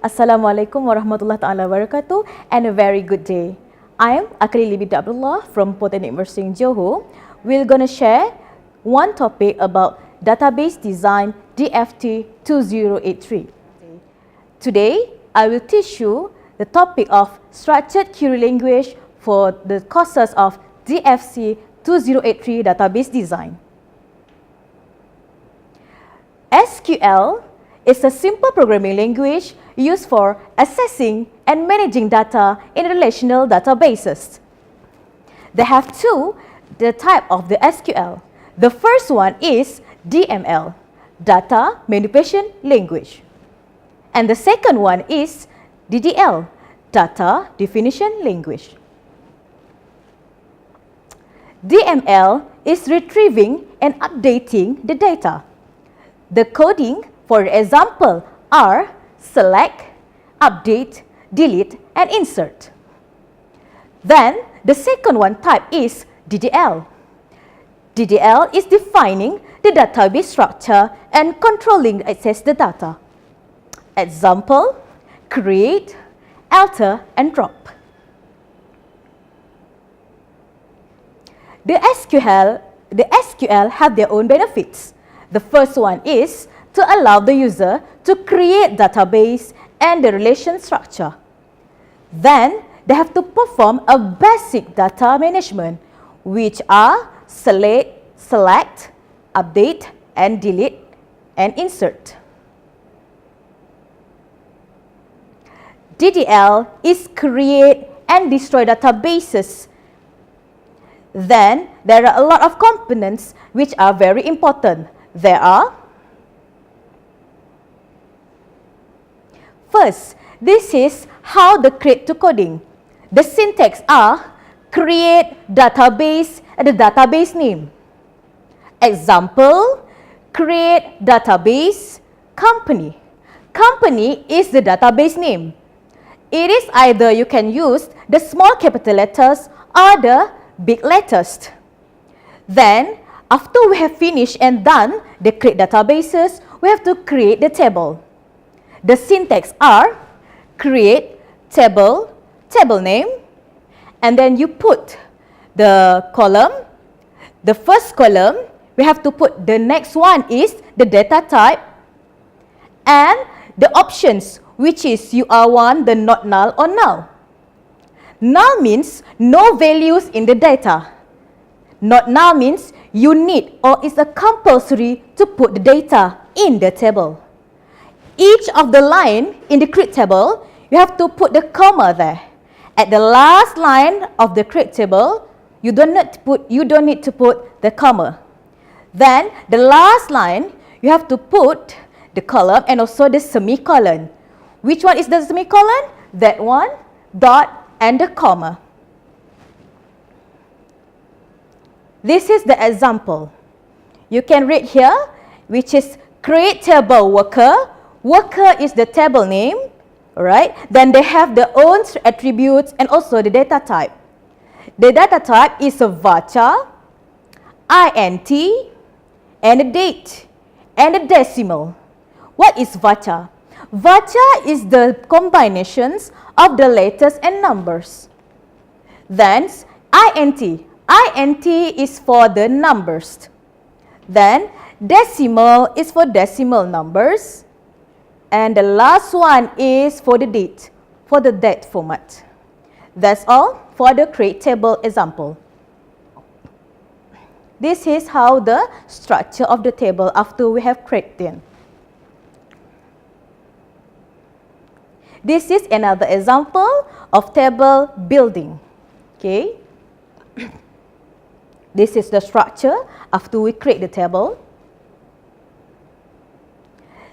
Assalamualaikum warahmatullahi ta'ala wabarakatuh and a very good day. I am AKALILI BINTI ABDULLAH from Polytechnic University in Johor. We're going to share one topic about Database Design Dfc 2083. Today, I will teach you the topic of Structured Query Language for the courses of Dfc 2083 Database Design. SQL is a simple programming language used for accessing and managing data in relational databases. They have the type of the SQL. The first one is DML, Data Manipulation Language. And the second one is DDL, Data Definition Language. DML is retrieving and updating the data. The coding, for example, are select, update, delete, and insert. Then, the second one type is DDL. DDL is defining the database structure and controlling access the data. Example, create, alter, and drop. The SQL have their own benefits. The first one is to allow the user to create database and the relation structure. Then, they have to perform a basic data management, which are select, update, and delete, and insert. DDL is create and destroy databases. Then, there are a lot of components which are very important. There are, first, this is how the create to coding. The syntax are create database and the database name. Example, create database company. Company is the database name. It is either you can use the small capital letters or the big letters. Then, after we have finished and done the create databases, we have to create the table. The syntax are create table, table name, and then you put the column. The first column, we have to put the next one is the data type and the options, which is you are one, the not null or null. Null means no values in the data. Not null means you need or it's a compulsory to put the data in the table. Each of the line in the create table, you have to put the comma there. At the last line of the create table, you don't need to put the comma. Then the last line, you have to put the column and also the semicolon. Which one is the semicolon? That one, dot, and the comma. This is the example. You can read here, which is create table worker. Worker is the table name, right? Then they have their own attributes and also the data type. The data type is a varchar, int, and a date, and a decimal. What is varchar? Varchar is the combinations of the letters and numbers. Then int. Int is for the numbers. Then decimal is for decimal numbers. And the last one is for the date, for the date format. That's all for the create table example. This is how the structure of the table after we have created. This is another example of table building. Okay. This is the structure after we create the table.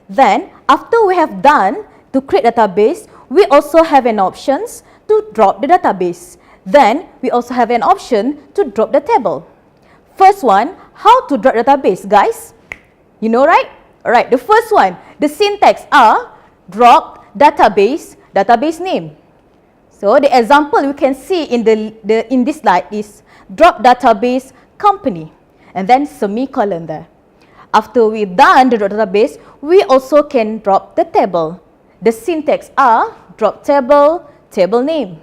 Then, after we have done to create database, we also have an options to drop the database. Then, we also have an option to drop the table. First one, how to drop database, guys? You know, right? Alright, the first one, the syntax are drop database, database name. So, the example you can see in this slide is drop database company and then semicolon there. After we've done the database, we also can drop the table. the syntax are drop table, table name.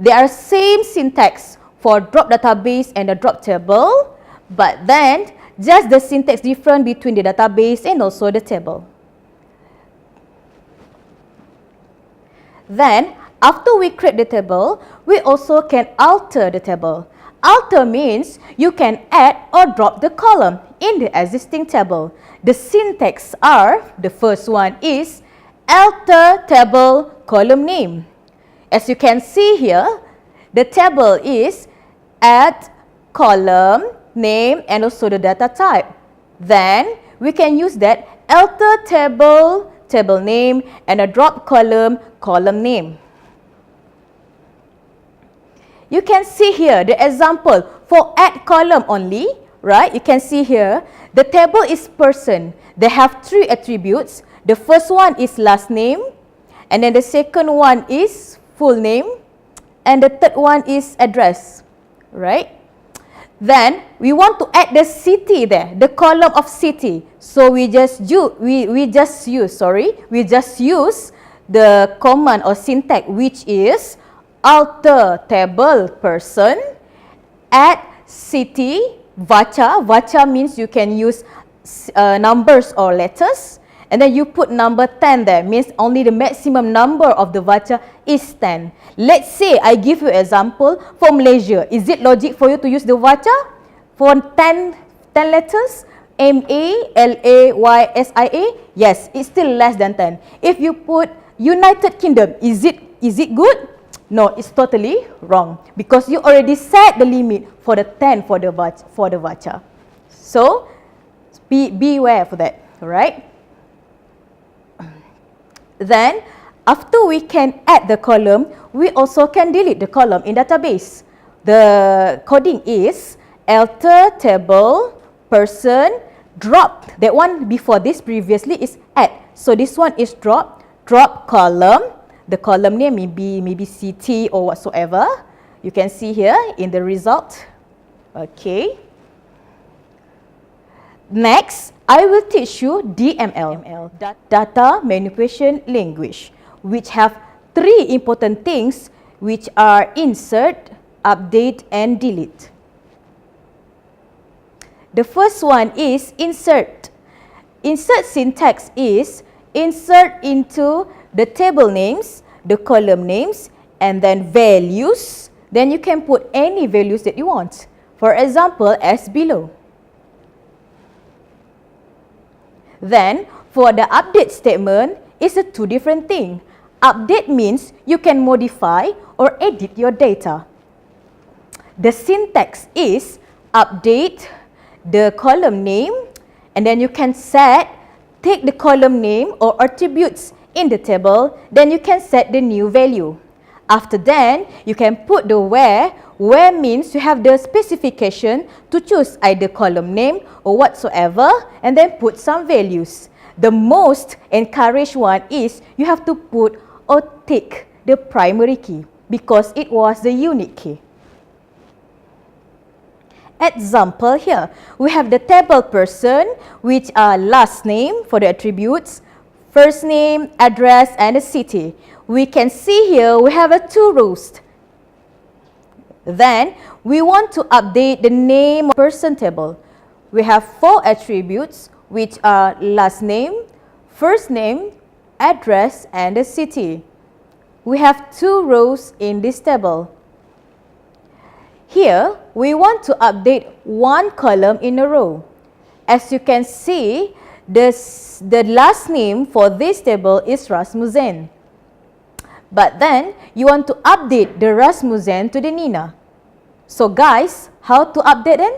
They are same syntax for drop database and the drop table, but then just the syntax different between the database and also the table. Then, after we create the table, we also can alter the table. Alter means you can add or drop the column in the existing table. The syntax are, the first one is alter table column name. As you can see here, the table is add column name and also the data type. Then we can use that alter table, table name, and a drop column, column name. You can see here the example for add column only, right? You can see here the table is person. They have 3 attributes. The first one is last name, and then the second one is full name, and the third one is address, right? Then we want to add the city there, the column of city. So we just use the command or syntax, which is alter table person, add city, vacha. Vacha means you can use numbers or letters, and then you put number 10 there, means only the maximum number of the vacha is 10. Let's say I give you an example for Malaysia. Is it logic for you to use the vacha for 10 letters? MALAYSIA? Yes, it's still less than 10. If you put United Kingdom, is it good? No, it's totally wrong because you already set the limit for the 10 for the vacha. So beware for that, alright? Then after we can add the column, we also can delete the column in database. The coding is alter table person drop. That one before this previously is add. So this one is drop column. The column name maybe CT or whatsoever. You can see here in the result. Okay. Next, I will teach you DML, Data Manipulation Language, which have 3 important things, which are insert, update, and delete. The first one is insert. Insert syntax is insert into the table names, the column names, and then values. Then you can put any values that you want. For example, as below. Then, for the update statement, it's a 2 different thing. Update means you can modify or edit your data. The syntax is update the column name, and then you can take the column name or attributes in the table, then you can set the new value. After that, you can put the where. Where means you have the specification to choose either column name or whatsoever, and then put some values. The most encouraged one is you have to put or tick the primary key because it was the unique key. Example here, we have the table person, which are last name for the attributes, first name, address, and the city. We can see here we have 2 rows. Then we want to update the name of person table. We have 4 attributes, which are last name, first name, address, and the city. We have 2 rows in this table. Here, we want to update 1 column in a row. As you can see, the last name for this table is Rasmussen. But then, you want to update the Rasmussen to the Nina. So guys, how to update them?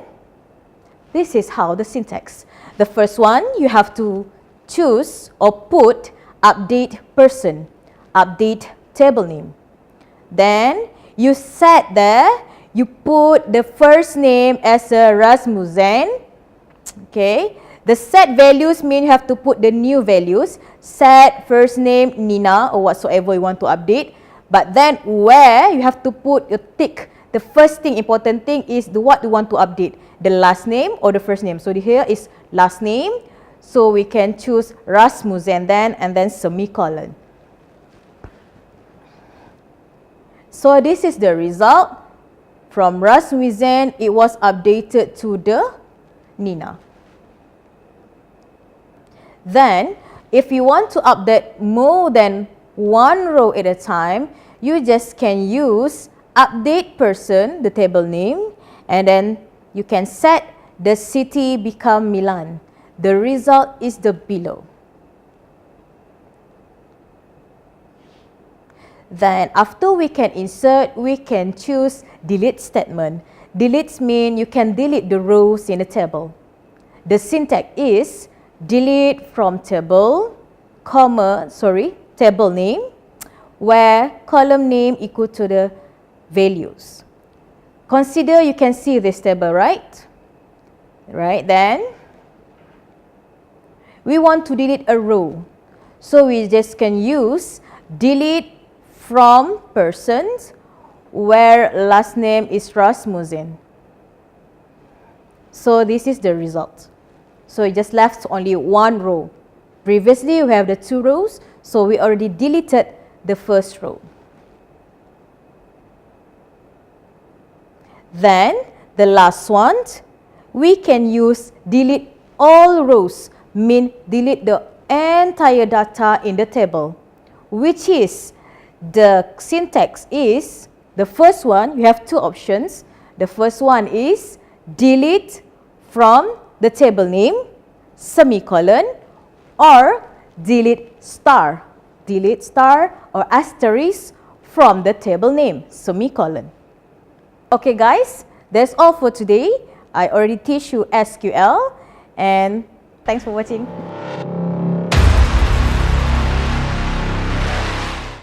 This is how the syntax. The first one, you have to choose or put update person, update table name. Then, you set there, you put the first name as a Rasmussen. Okay. The set values mean you have to put the new values. Set first name Nina or whatsoever you want to update. But then where you have to put a tick. The first thing, important thing is what you want to update. The last name or the first name. So here is last name, So we can choose Rasmussen then and then semicolon. So this is the result. From Rasmussen, it was updated to the Nina. Then, if you want to update more than one row at a time, you just can use update person, the table name, and then you can set the city become Milan. The result is the below. Then after we can insert, we can choose delete statement. Delete means you can delete the rows in the table. The syntax is delete from table, table name, where column name equal to the values. Consider you can see this table, right? Right, then we want to delete a row. So we just can use delete from persons where last name is Rasmussen. So this is the result. So it just left only one row. Previously we have the two rows, so we already deleted the first row. Then the last one, we can use delete all rows, mean delete the entire data in the table, which is the syntax is, the first one, you have two options. The first one is delete from the table name, semicolon, or delete star or asterisk from the table name, semicolon. Okay guys, that's all for today. I already teach you SQL and thanks for watching.